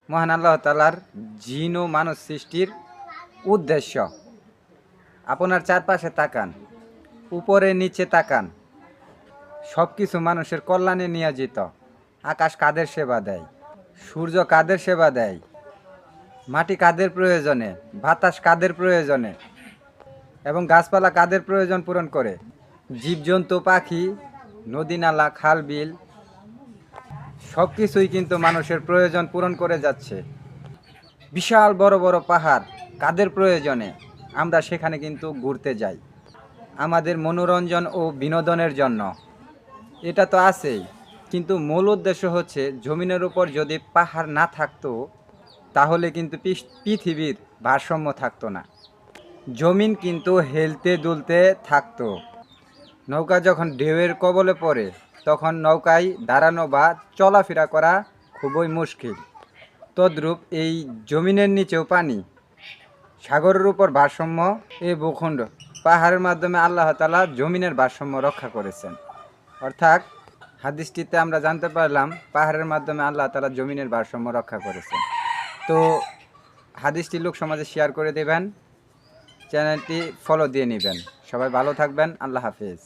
মহান আল্লাহ তাআলার জিন ও মানব সৃষ্টির উদ্দেশ্য। আপনার চারপাশে তাকান, উপরে নিচে তাকান, সব কিছু মানুষের কল্যাণে নিয়োজিত। আকাশ কাদের সেবা দেয়, সূর্য কাদের সেবা দেয়, মাটি কাদের প্রয়োজনে, বাতাস কাদের প্রয়োজনে এবং গাছপালা কাদের প্রয়োজন পূরণ করে, জীবজন্তু, পাখি, নদী নালা, খাল বিল সব কিছুই কিন্তু মানুষের প্রয়োজন পূরণ করে যাচ্ছে। বিশাল বড় বড় পাহাড় কাদের প্রয়োজনে, আমরা সেখানে কিন্তু ঘুরতে যাই আমাদের মনোরঞ্জন ও বিনোদনের জন্য। এটা তো আছেই, কিন্তু মূল উদ্দেশ্য হচ্ছে জমিনের উপর যদি পাহাড় না থাকতো তাহলে কিন্তু পৃথিবীর ভারসাম্য থাকতো না। জমিন কিন্তু হেলতে দুলতে থাকতো। নৌকা যখন ঢেউয়ের কবলে পড়ে তখন নৌকায় দাঁড়ানো বা চলাফেরা করা খুবই মুশকিল। তদ্রূপ এই জমিনের নিচেও পানি, সাগরের উপর ভারসাম্য, এই ভূখণ্ড পাহাড়ের মাধ্যমে আল্লাহ তাআলা জমিনের ভারসাম্য রক্ষা করেছেন। অর্থাৎ হাদিসটিতে আমরা জানতে পারলাম পাহাড়ের মাধ্যমে আল্লাহ তাআলা জমিনের ভারসাম্য রক্ষা করেছেন। তো হাদিসটি লোক সমাজে শেয়ার করে দেবেন, চ্যানেলটি ফলো দিয়ে নেবেন। সবাই ভালো থাকবেন। আল্লাহ হাফেজ।